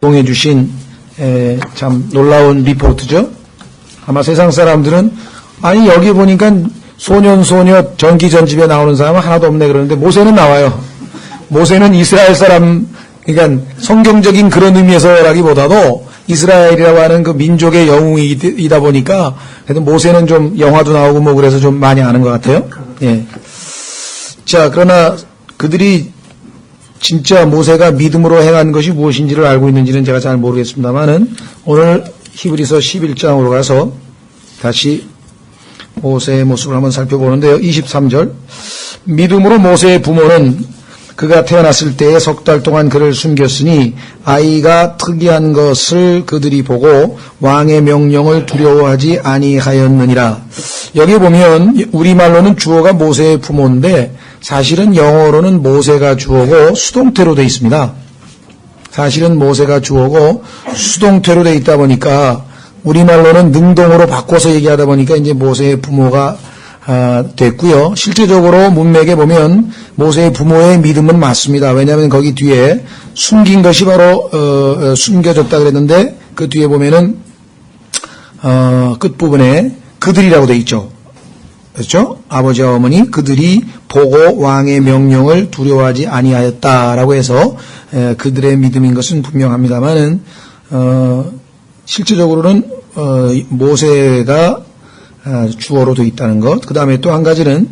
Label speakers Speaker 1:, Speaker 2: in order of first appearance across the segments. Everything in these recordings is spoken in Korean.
Speaker 1: 제공해 주신 참 놀라운 리포트죠. 아마 세상 사람들은 아니 여기 보니까 소년소녀 전기전집에 나오는 사람은 하나도 없네 그러는데 모세는 나와요. 모세는 이스라엘 사람, 그러니까 성경적인 그런 의미에서라기보다도 이스라엘이라고 하는 그 민족의 영웅이다 보니까 그래도 모세는 좀 영화도 나오고 뭐 그래서 좀 많이 아는 것 같아요. 예. 자, 그러나 그들이 진짜 모세가 믿음으로 행한 것이 무엇인지를 알고 있는지는 제가 잘 모르겠습니다만은 오늘 히브리서 11장으로 가서 다시 모세의 모습을 한번 살펴보는데요. 23절. 믿음으로 모세의 부모는 그가 태어났을 때에 3달 동안 그를 숨겼으니 아이가 특이한 것을 그들이 보고 왕의 명령을 두려워하지 아니하였느니라. 여기 보면 우리말로는 주어가 모세의 부모인데 사실은 영어로는 모세가 주어고 수동태로 되어 있습니다. 사실은 모세가 주어고 수동태로 되어 있다 보니까 우리말로는 능동으로 바꿔서 얘기하다 보니까 이제 모세의 부모가 됐고요. 실제적으로 문맥에 보면 모세의 부모의 믿음은 맞습니다. 왜냐하면 거기 뒤에 숨긴 것이 바로 숨겨졌다 그랬는데 그 뒤에 보면은 끝부분에 그들이라고 돼 있죠. 그렇죠? 아버지와 어머니 그들이 보고 왕의 명령을 두려워하지 아니하였다라고 해서 그들의 믿음인 것은 분명합니다만은 실제적으로는 모세가 주어로 되어 있다는 것. 그 다음에 또 한 가지는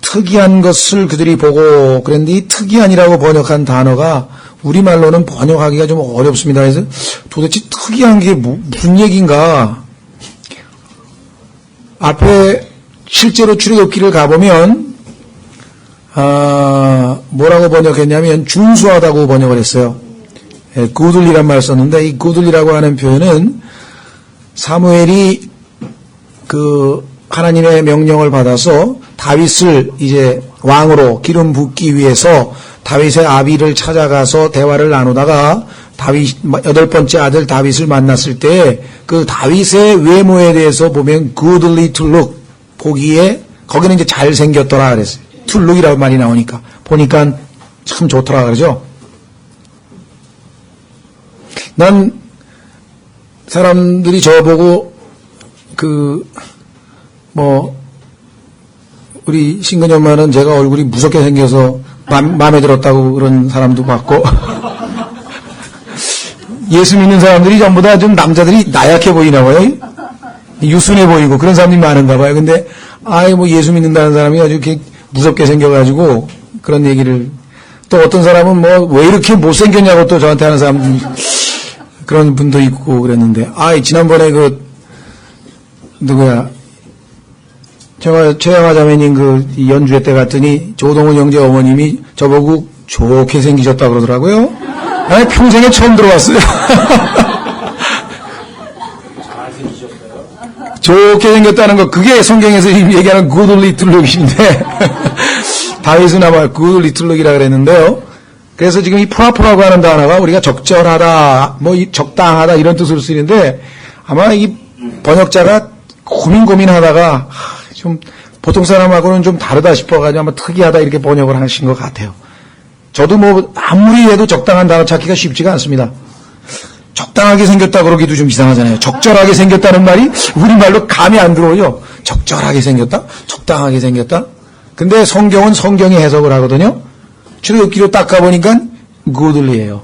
Speaker 1: 특이한 것을 그들이 보고 그런데 이 특이한이라고 번역한 단어가 우리말로는 번역하기가 좀 어렵습니다. 그래서 도대체 특이한 게 무슨 얘기인가. 앞에 실제로 출애굽기를 가보면 뭐라고 번역했냐면 준수하다고 번역을 했어요. 구들이란 말을 썼는데 이 구들이라고 하는 표현은 사무엘이 그 하나님의 명령을 받아서 다윗을 이제 왕으로 기름 붓기 위해서 다윗의 아비를 찾아가서 대화를 나누다가 다윗 8번째 아들 다윗을 만났을 때 그 다윗의 외모에 대해서 보면 goodly to look 보기에 거기는 이제 잘생겼더라 그랬어요. to look이라고 말이 나오니까 보니까 참 좋더라 그러죠. 난 사람들이 저보고 우리 신근이 엄마는 제가 얼굴이 무섭게 생겨서 마음에 들었다고 그런 사람도 봤고 예수 믿는 사람들이 전부 다 좀 남자들이 나약해 보이나 봐요. 유순해 보이고 그런 사람들이 많은가 봐요. 근데 예수 믿는다는 사람이 아주 이렇게 무섭게 생겨가지고 그런 얘기를 또 어떤 사람은 왜 이렇게 못생겼냐고 또 저한테 하는 사람들 그런 분도 있고 그랬는데 지난번에 누구야 제가 최영화 자매님 연주회 때 갔더니 조동훈 형제 어머님이 저보고 좋게 생기셨다고 그러더라고요. 평생에 처음 들어봤어요. 좋게 생겼다는 거 그게 성경에서 얘기하는 goodly to look인데 다윗은 아마 goodly to look이라 그랬는데요. 그래서 지금 이 proper라고 하는 단어가 우리가 적절하다, 적당하다 이런 뜻으로 쓰이는데 아마 이 번역자가 고민하다가 좀 보통 사람하고는 좀 다르다 싶어가지고 아마 특이하다 이렇게 번역을 하신 것 같아요. 저도 아무리 해도 적당한 단어 찾기가 쉽지가 않습니다. 적당하게 생겼다 그러기도 좀 이상하잖아요. 적절하게 생겼다는 말이 우리말로 감이 안 들어오죠. 적절하게 생겼다? 적당하게 생겼다? 근데 성경은 성경이 해석을 하거든요. 출애굽기로 딱 가보니까 goodly예요.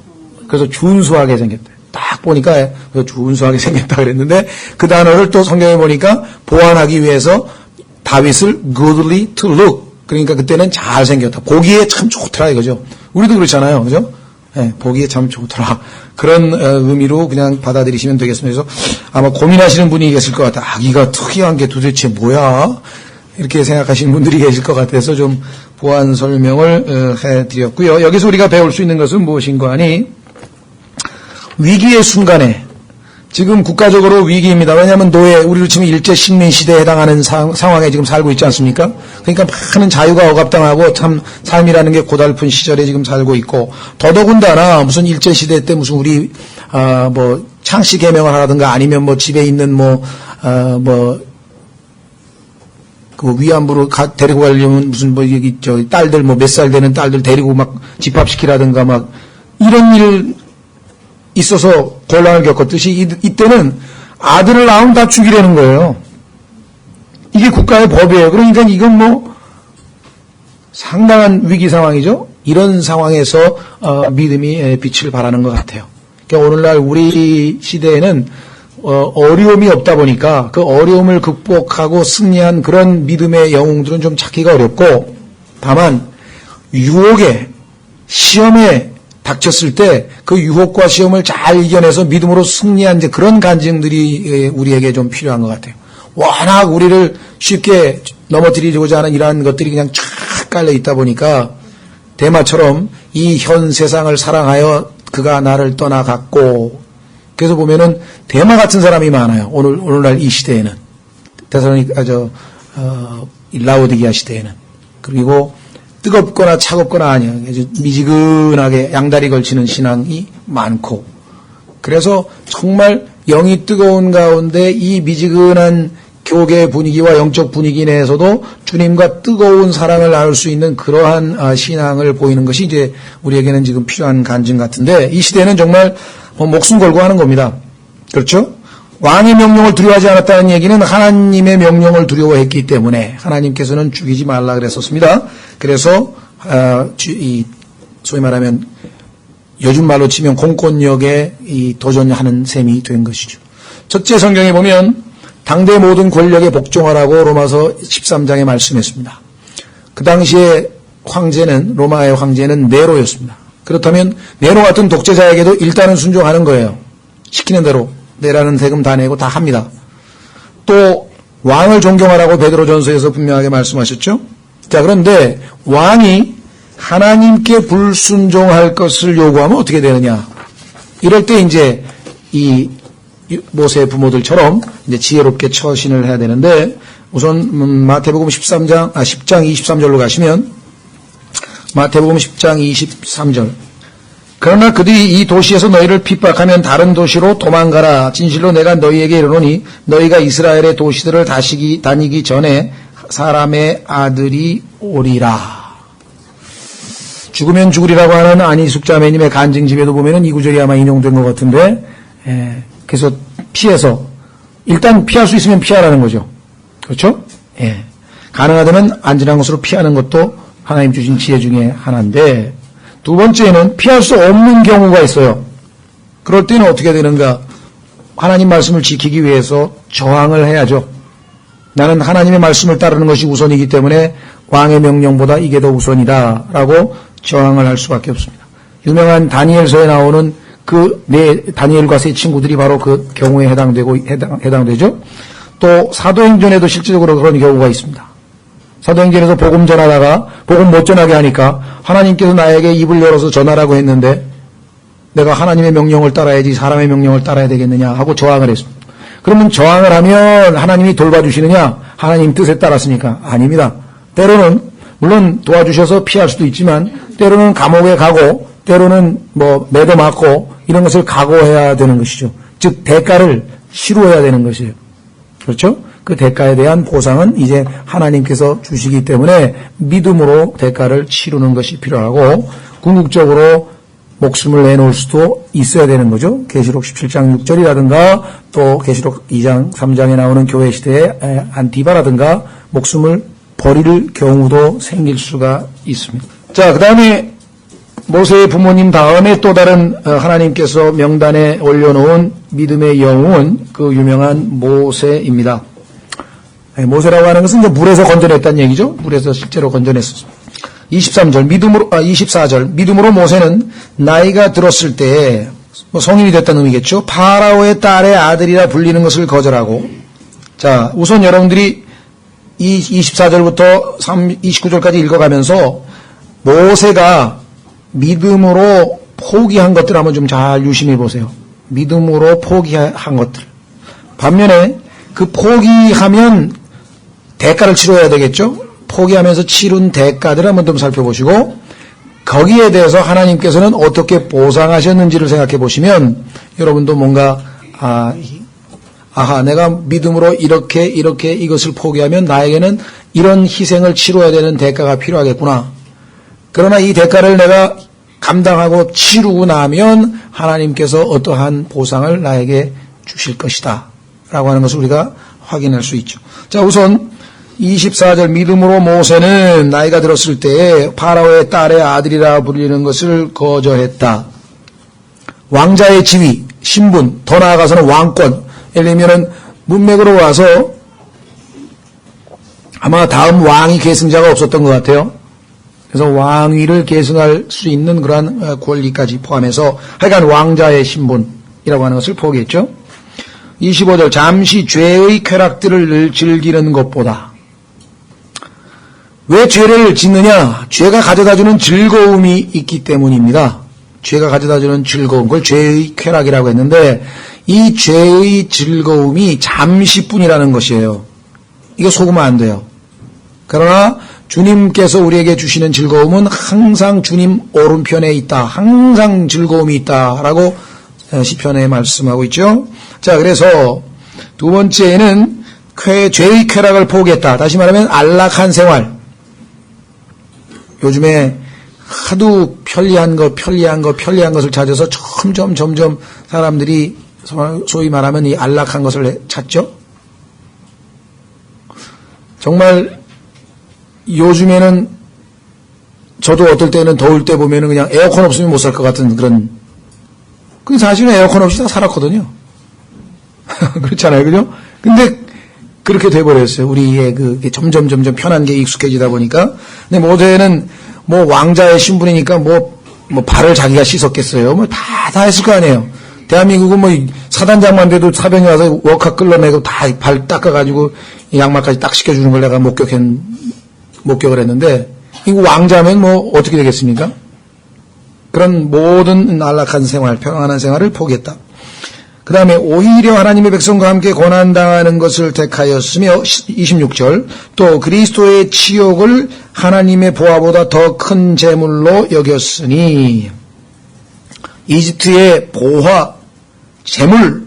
Speaker 1: 그래서 준수하게 생겼다. 딱 보니까 준수하게 생겼다 그랬는데 그 단어를 또 성경에 보니까 보완하기 위해서 다윗을 goodly to look 그러니까 그때는 잘생겼다. 보기에 참 좋더라 이거죠. 우리도 그렇잖아요. 그죠? 네, 보기에 참 좋더라. 그런 의미로 그냥 받아들이시면 되겠습니다. 그래서 아마 고민하시는 분이 계실 것 같아요. 아기가 특이한 게 도대체 뭐야? 이렇게 생각하시는 분들이 계실 것 같아서 좀 보완 설명을 해드렸고요. 여기서 우리가 배울 수 있는 것은 무엇인가 하니 위기의 순간에 지금 국가적으로 위기입니다. 왜냐하면 우리로 치면 일제 식민 시대에 해당하는 상황에 지금 살고 있지 않습니까? 그러니까 많은 자유가 억압당하고 참 삶이라는 게 고달픈 시절에 지금 살고 있고 더더군다나 무슨 일제 시대 때 무슨 우리 창씨 개명을 하라든가 아니면 집에 있는 그 위안부로 데리고 가려면 무슨 딸들 몇 살 되는 딸들 데리고 막 집합시키라든가 막 이런 일 있어서 곤란을 겪었듯이 이때는 아들을 낳으면 다 죽이려는 거예요. 이게 국가의 법이에요. 그러니까 이건 뭐 상당한 위기 상황이죠. 이런 상황에서 믿음이 빛을 발하는 것 같아요. 그러니까 오늘날 우리 시대에는 어려움이 없다 보니까 그 어려움을 극복하고 승리한 그런 믿음의 영웅들은 좀 찾기가 어렵고, 다만 유혹에 시험에 닥쳤을 때 그 유혹과 시험을 잘 이겨내서 믿음으로 승리한 이제 그런 간증들이 우리에게 좀 필요한 것 같아요. 워낙 우리를 쉽게 넘어뜨리고자 하는 이러한 것들이 그냥 쫙 깔려 있다 보니까 데마처럼 이 현 세상을 사랑하여 그가 나를 떠나갔고, 그래서 보면은 데마 같은 사람이 많아요. 오늘날 이 시대에는. 라오디게아 시대에는. 그리고 뜨겁거나 차갑거나 아니야. 미지근하게 양다리 걸치는 신앙이 많고, 그래서 정말 영이 뜨거운 가운데 이 미지근한 교계 분위기와 영적 분위기 내에서도 주님과 뜨거운 사랑을 나눌 수 있는 그러한 신앙을 보이는 것이 이제 우리에게는 지금 필요한 간증 같은데, 이 시대는 정말 목숨 걸고 하는 겁니다. 그렇죠? 왕의 명령을 두려워하지 않았다는 얘기는 하나님의 명령을 두려워했기 때문에 하나님께서는 죽이지 말라 그랬었습니다. 그래서 소위 말하면 요즘 말로 치면 공권력에 도전하는 셈이 된 것이죠. 첫째, 성경에 보면 당대 모든 권력에 복종하라고 로마서 13장에 말씀했습니다. 그 당시에 황제는, 로마의 황제는 네로였습니다. 그렇다면 네로 같은 독재자에게도 일단은 순종하는 거예요. 시키는 대로 내라는 세금 다 내고 다 합니다. 또 왕을 존경하라고 베드로전서에서 분명하게 말씀하셨죠. 자, 그런데 왕이 하나님께 불순종할 것을 요구하면 어떻게 되느냐? 이럴 때 이제 이 모세의 부모들처럼 이제 지혜롭게 처신을 해야 되는데, 우선 마태복음 10장 23절로 가시면, 마태복음 10장 23절. 그러나 그들이 이 도시에서 너희를 핍박하면 다른 도시로 도망가라. 진실로 내가 너희에게 이르노니 너희가 이스라엘의 도시들을 다니기 전에 사람의 아들이 오리라. 죽으면 죽으리라고 하는 안희숙 자매님의 간증집에도 보면은 이 구절이 아마 인용된 것 같은데, 그래서 피해서, 일단 피할 수 있으면 피하라는 거죠. 그렇죠? 예. 가능하다면 안전한 곳으로 피하는 것도 하나님 주신 지혜 중에 하나인데, 두 번째는 피할 수 없는 경우가 있어요. 그럴 때는 어떻게 되는가? 하나님 말씀을 지키기 위해서 저항을 해야죠. 나는 하나님의 말씀을 따르는 것이 우선이기 때문에 왕의 명령보다 이게 더 우선이다 라고 저항을 할 수밖에 없습니다. 유명한 다니엘서에 나오는 다니엘과 세 친구들이 바로 그 경우에 해당되죠. 또 사도행전에도 실질적으로 그런 경우가 있습니다. 사도행전에서 복음 전하다가 복음 못 전하게 하니까 하나님께서 나에게 입을 열어서 전하라고 했는데 내가 하나님의 명령을 따라야지 사람의 명령을 따라야 되겠느냐 하고 저항을 했습니다. 그러면 저항을 하면 하나님이 돌봐주시느냐? 하나님 뜻에 따랐으니까 아닙니다. 때로는 물론 도와주셔서 피할 수도 있지만 때로는 감옥에 가고 때로는 매도 맞고 이런 것을 각오해야 되는 것이죠. 즉 대가를 치루어야 되는 것이에요. 그렇죠? 그 대가에 대한 보상은 이제 하나님께서 주시기 때문에 믿음으로 대가를 치르는 것이 필요하고, 궁극적으로 목숨을 내놓을 수도 있어야 되는 거죠. 계시록 17장 6절이라든가 또 계시록 2장 3장에 나오는 교회 시대의 안티바라든가 목숨을 버릴 경우도 생길 수가 있습니다. 자, 그 다음에 모세의 부모님 다음에 또 다른 하나님께서 명단에 올려놓은 믿음의 영웅은 그 유명한 모세입니다. 모세라고 하는 것은 이제 물에서 건져냈다는 얘기죠. 물에서 실제로 건져냈었습니다. 24절. 믿음으로 모세는 나이가 들었을 때, 성인이 됐다는 의미겠죠. 파라오의 딸의 아들이라 불리는 것을 거절하고, 자, 우선 여러분들이 이 24절부터 29절까지 읽어가면서 모세가 믿음으로 포기한 것들 한번 좀 잘 유심히 보세요. 믿음으로 포기한 것들. 반면에 그 포기하면 대가를 치러야 되겠죠? 포기하면서 치른 대가들을 한번 좀 살펴보시고 거기에 대해서 하나님께서는 어떻게 보상하셨는지를 생각해 보시면 여러분도 뭔가 내가 믿음으로 이렇게 이것을 포기하면 나에게는 이런 희생을 치러야 되는 대가가 필요하겠구나. 그러나 이 대가를 내가 감당하고 치르고 나면 하나님께서 어떠한 보상을 나에게 주실 것이다 라고 하는 것을 우리가 확인할 수 있죠. 자, 우선 24절 믿음으로 모세는 나이가 들었을 때에 파라오의 딸의 아들이라 불리는 것을 거절했다. 왕자의 지위, 신분, 더 나아가서는 왕권, 예를 들면 문맥으로 와서 아마 다음 왕이 계승자가 없었던 것 같아요. 그래서 왕위를 계승할 수 있는 그러한 권리까지 포함해서 하여간 왕자의 신분이라고 하는 것을 포기했죠. 25절 잠시 죄의 쾌락들을 즐기는 것보다. 왜 죄를 짓느냐? 죄가 가져다주는 즐거움이 있기 때문입니다. 죄가 가져다주는 즐거운 걸 죄의 쾌락이라고 했는데 이 죄의 즐거움이 잠시뿐이라는 것이에요. 이거 속으면 안 돼요. 그러나 주님께서 우리에게 주시는 즐거움은 항상 주님 오른편에 있다. 항상 즐거움이 있다라고 시편에 말씀하고 있죠. 자, 그래서 두 번째는 죄의 쾌락을 포기했다. 다시 말하면 안락한 생활. 요즘에 하도 편리한 것을 찾아서 점점 사람들이 소위 말하면 이 안락한 것을 찾죠. 정말 요즘에는 저도 어떨 때는 더울 때 보면은 그냥 에어컨 없으면 못 살 것 같은 그런. 그 사실은 에어컨 없이 다 살았거든요. 그렇잖아요, 그죠? 근데 그렇게 돼버렸어요. 우리의 점점 편한 게 익숙해지다 보니까. 근데 모세는 뭐 왕자의 신분이니까 뭐 발을 자기가 씻었겠어요. 뭐 다 했을 거 아니에요. 대한민국은 뭐 사단장만 돼도 사병이 와서 워카 끌어내고 다 발 닦아가지고 양말까지 딱 씻겨주는 걸 내가 목격을 했는데, 이거 왕자면 뭐 어떻게 되겠습니까? 그런 모든 안락한 생활, 평안한 생활을 포기했다. 그 다음에 오히려 하나님의 백성과 함께 고난당하는 것을 택하였으며 26절 또 그리스도의 치욕을 하나님의 보화보다 더 큰 재물로 여겼으니 이집트의 보화, 재물,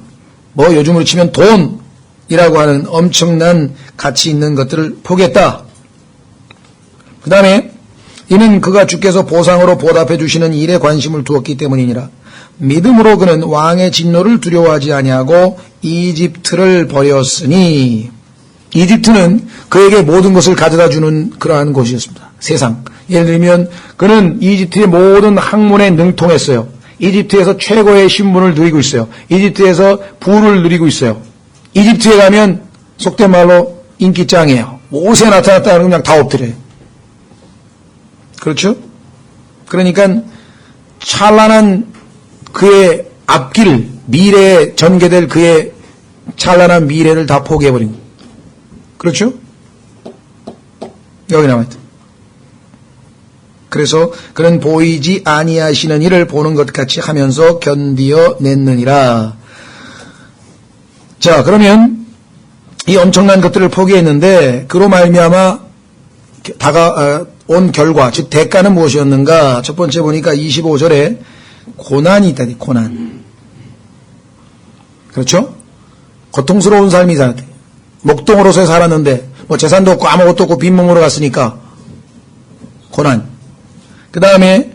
Speaker 1: 뭐 요즘으로 치면 돈이라고 하는 엄청난 가치 있는 것들을 포기했다. 그 다음에 이는 그가 주께서 보상으로 보답해 주시는 일에 관심을 두었기 때문이니라. 믿음으로 그는 왕의 진노를 두려워하지 아니하고 이집트를 버렸으니 이집트는 그에게 모든 것을 가져다 주는 그러한 곳이었습니다. 세상. 예를 들면 그는 이집트의 모든 학문에 능통했어요. 이집트에서 최고의 신분을 누리고 있어요. 이집트에서 부를 누리고 있어요. 이집트에 가면 속된 말로 인기짱이에요. 모세 나타났다 하면 그냥 다 엎드려요. 그렇죠? 그러니까 찬란한 그의 앞길, 미래에 전개될 그의 찬란한 미래를 다 포기해버린 거예요. 그렇죠? 여기 나와있다. 그래서 그는 보이지 아니하시는 일을 보는 것 같이 하면서 견디어 냈느니라. 자, 그러면 이 엄청난 것들을 포기했는데 그로 말미암아 온 결과, 즉 대가는 무엇이었는가? 첫 번째 보니까 25절에 고난이 있다. 고난. 그렇죠? 고통스러운 삶이 살았대. 목동으로서 살았는데 뭐 재산도 없고 아무것도 없고 빈몸으로 갔으니까 고난. 그 다음에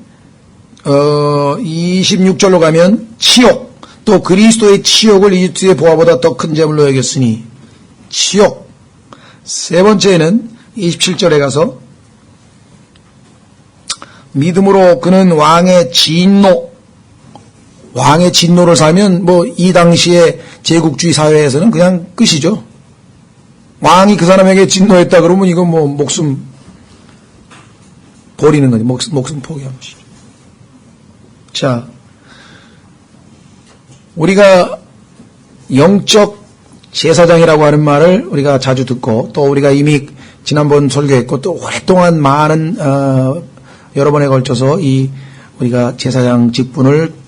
Speaker 1: 26절로 가면 치욕. 또 그리스도의 치욕을 이집트의 보화보다 더 큰 재물로 여겼으니 치욕. 세 번째는 27절에 가서 믿음으로 그는 왕의 진노. 왕의 진노를 살면 뭐 이 당시의 제국주의 사회에서는 그냥 끝이죠. 왕이 그 사람에게 진노했다 그러면 이건 뭐 목숨 버리는 거지. 목숨 포기하는 것이죠. 자, 우리가 영적 제사장이라고 하는 말을 우리가 자주 듣고 또 우리가 이미 지난번 설교했고 또 오랫동안 많은 여러 번에 걸쳐서 우리가 제사장 직분을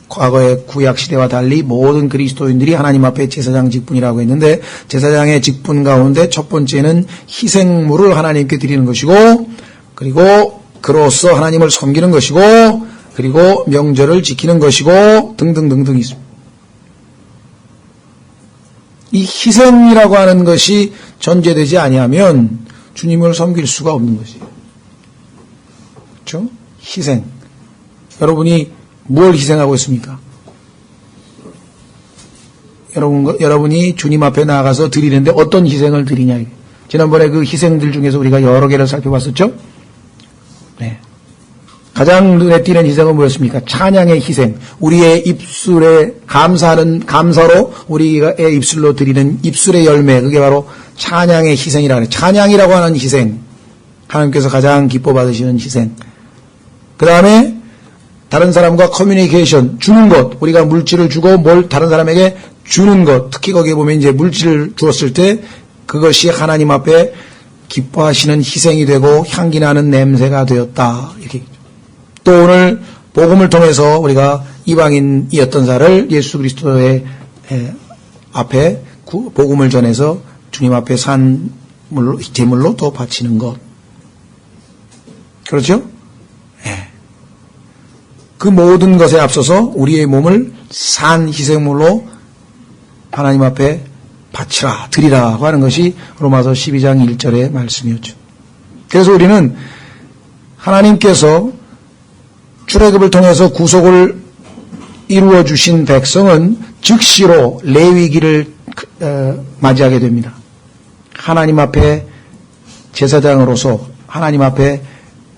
Speaker 1: 과거의 구약 시대와 달리 모든 그리스도인들이 하나님 앞에 제사장 직분이라고 했는데 제사장의 직분 가운데 첫 번째는 희생물을 하나님께 드리는 것이고 그리고 그로써 하나님을 섬기는 것이고 그리고 명절을 지키는 것이고 등등등등 있습니다. 이 희생이라고 하는 것이 전제되지 아니하면 주님을 섬길 수가 없는 것이에요. 그렇죠? 희생. 여러분이 뭘 희생하고 있습니까? 여러분이 주님 앞에 나아가서 드리는데 어떤 희생을 드리냐. 지난번에 그 희생들 중에서 우리가 여러 개를 살펴봤었죠? 네. 가장 눈에 띄는 희생은 뭐였습니까? 찬양의 희생. 우리의 입술에 감사로 우리의 입술로 드리는 입술의 열매. 그게 바로 찬양의 희생이라고 해요. 찬양이라고 하는 희생. 하나님께서 가장 기뻐 받으시는 희생. 그 다음에 다른 사람과 커뮤니케이션, 주는 것. 우리가 물질을 주고 뭘 다른 사람에게 주는 것. 특히 거기에 보면 이제 물질을 주었을 때 그것이 하나님 앞에 기뻐하시는 희생이 되고 향기 나는 냄새가 되었다. 이렇게. 또 오늘 복음을 통해서 우리가 이방인이었던 자를 예수 그리스도의 앞에 복음을 전해서 주님 앞에 산 제물로 또 바치는 것. 그렇죠? 예. 그 모든 것에 앞서서 우리의 몸을 산 희생물로 하나님 앞에 바치라, 드리라고 하는 것이 로마서 12장 1절의 말씀이었죠. 그래서 우리는 하나님께서 출애굽을 통해서 구속을 이루어 주신 백성은 즉시로 레위기를 맞이하게 됩니다. 하나님 앞에 제사장으로서 하나님 앞에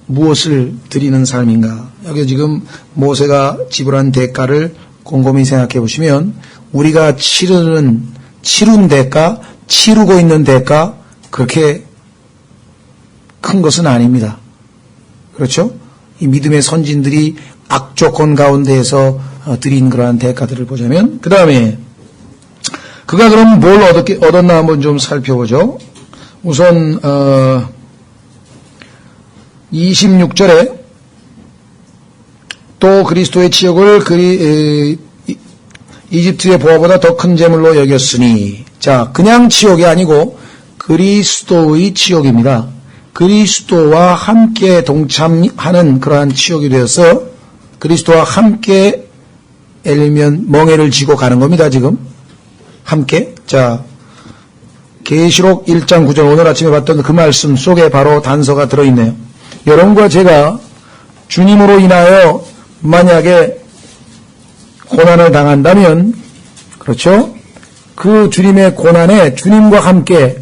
Speaker 1: 무엇을 드리는 삶인가? 여기 지금 모세가 지불한 대가를 곰곰이 생각해 보시면 우리가 치룬 대가, 치르고 있는 대가 그렇게 큰 것은 아닙니다. 그렇죠? 이 믿음의 선진들이 악조건 가운데에서 드린 그러한 대가들을 보자면 그 다음에 그가 그럼 뭘 얻었나 한번 좀 살펴보죠. 우선 26절에 또 그리스도의 치욕을 이집트의 보화보다 더 큰 재물로 여겼으니, 자, 그냥 치욕이 아니고 그리스도의 치욕입니다. 그리스도와 함께 동참하는 그러한 치욕이 되어서 그리스도와 함께 엘리면 멍에를 지고 가는 겁니다. 지금 함께. 자, 계시록 1장 9절 오늘 아침에 봤던 그 말씀 속에 바로 단서가 들어있네요. 여러분과 제가 주님으로 인하여 만약에 고난을 당한다면, 그렇죠? 그 주님의 고난에 주님과 함께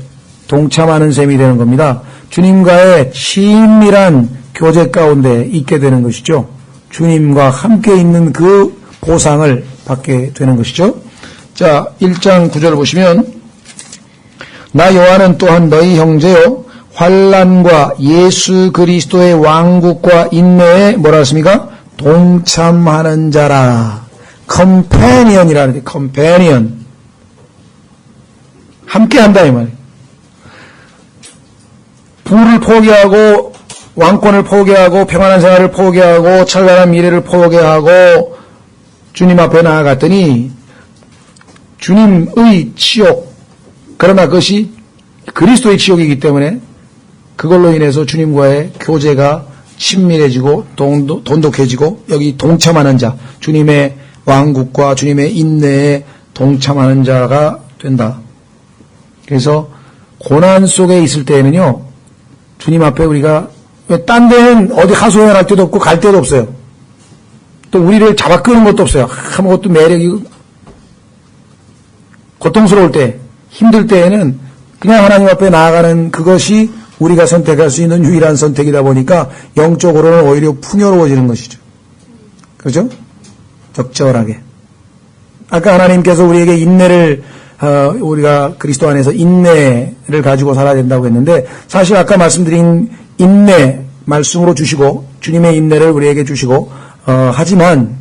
Speaker 1: 동참하는 셈이 되는 겁니다. 주님과의 친밀한 교제 가운데 있게 되는 것이죠. 주님과 함께 있는 그 보상을 받게 되는 것이죠. 자, 1장 9절을 보시면 나 요한은 또한 너희 형제요 환난과 예수 그리스도의 왕국과 인내에 뭐라 했습니까? 동참하는 자라. 컴패니언이라는 게 컴패니언. 함께 한다 이 말이에요. 부를 포기하고 왕권을 포기하고 평안한 생활을 포기하고 찬란한 미래를 포기하고 주님 앞에 나아갔더니 주님의 치욕, 그러나 그것이 그리스도의 치욕이기 때문에 그걸로 인해서 주님과의 교제가 친밀해지고 돈독해지고 여기 동참하는 자, 주님의 왕국과 주님의 인내에 동참하는 자가 된다. 그래서 고난 속에 있을 때에는요, 주님 앞에 우리가 딴 데는 어디 하소연할 데도 없고 갈 데도 없어요. 또 우리를 잡아 끄는 것도 없어요. 아무것도 매력이 고통스러울 때, 힘들 때에는 그냥 하나님 앞에 나아가는 그것이 우리가 선택할 수 있는 유일한 선택이다 보니까 영적으로는 오히려 풍요로워지는 것이죠. 그렇죠? 적절하게. 아까 하나님께서 우리에게 인내를 우리가 그리스도 안에서 인내를 가지고 살아야 된다고 했는데 사실 아까 말씀드린 인내 말씀으로 주시고 주님의 인내를 우리에게 주시고 하지만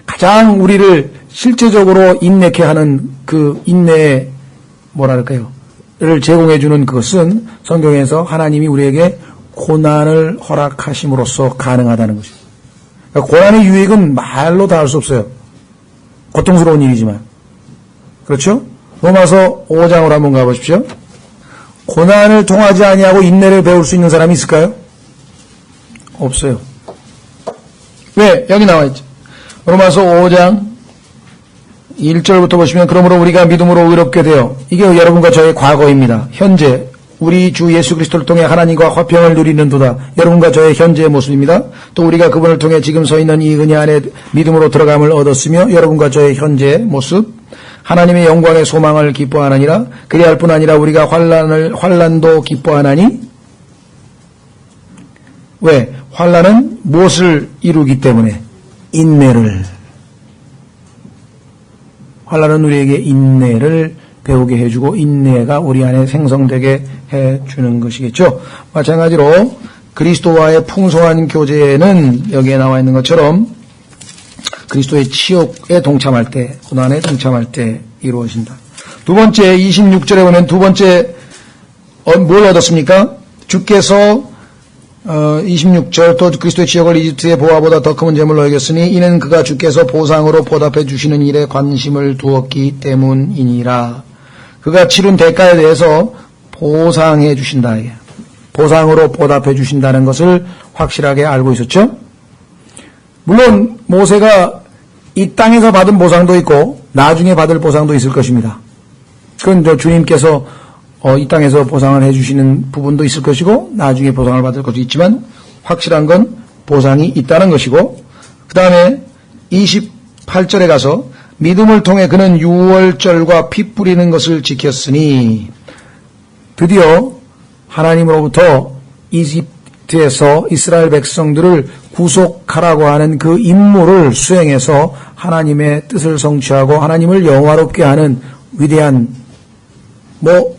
Speaker 1: 가장 우리를 실제적으로 인내케 하는 그 인내의 뭐랄까요? 를 제공해 주는 그것은 성경에서 하나님이 우리에게 고난을 허락하심으로써 가능하다는 것입니다. 그러니까 고난의 유익은 말로 다 할 수 없어요. 고통스러운 일이지만. 그렇죠? 로마서 5장으로 한번 가보십시오. 고난을 통하지 아니하고 인내를 배울 수 있는 사람이 있을까요? 없어요. 왜? 여기 나와 있죠. 로마서 5장 1절부터 보시면 그러므로 우리가 믿음으로 의롭게 되어, 이게 여러분과 저의 과거입니다. 현재 우리 주 예수 그리스도를 통해 하나님과 화평을 누리는도다. 여러분과 저의 현재의 모습입니다. 또 우리가 그분을 통해 지금 서 있는 이 은혜 안에 믿음으로 들어감을 얻었으며 여러분과 저의 현재의 모습, 하나님의 영광의 소망을 기뻐하느니라. 그리할 뿐 아니라 우리가 환난도 기뻐하나니. 왜? 환난은 무엇을 이루기 때문에? 인내를. 환난은 우리에게 인내를 배우게 해주고 인내가 우리 안에 생성되게 해주는 것이겠죠. 마찬가지로 그리스도와의 풍성한 교제는 여기에 나와 있는 것처럼 그리스도의 치욕에 동참할 때, 고난에 동참할 때 이루어진다. 두 번째 26절에 보면 두 번째 뭘 얻었습니까? 주께서 26절 또 그리스도의 지역을 이집트의 보화보다 더 큰 재물로 여겼으니 이는 그가 주께서 보상으로 보답해 주시는 일에 관심을 두었기 때문이니라. 그가 치른 대가에 대해서 보상해 주신다. 보상으로 보답해 주신다는 것을 확실하게 알고 있었죠. 물론 모세가 이 땅에서 받은 보상도 있고 나중에 받을 보상도 있을 것입니다. 그건 주님께서 이 땅에서 보상을 해주시는 부분도 있을 것이고 나중에 보상을 받을 것도 있지만 확실한 건 보상이 있다는 것이고, 그 다음에 28절에 가서 믿음을 통해 그는 유월절과 피 뿌리는 것을 지켰으니 드디어 하나님으로부터 이집트에서 이스라엘 백성들을 구속하라고 하는 그 임무를 수행해서 하나님의 뜻을 성취하고 하나님을 영화롭게 하는 위대한,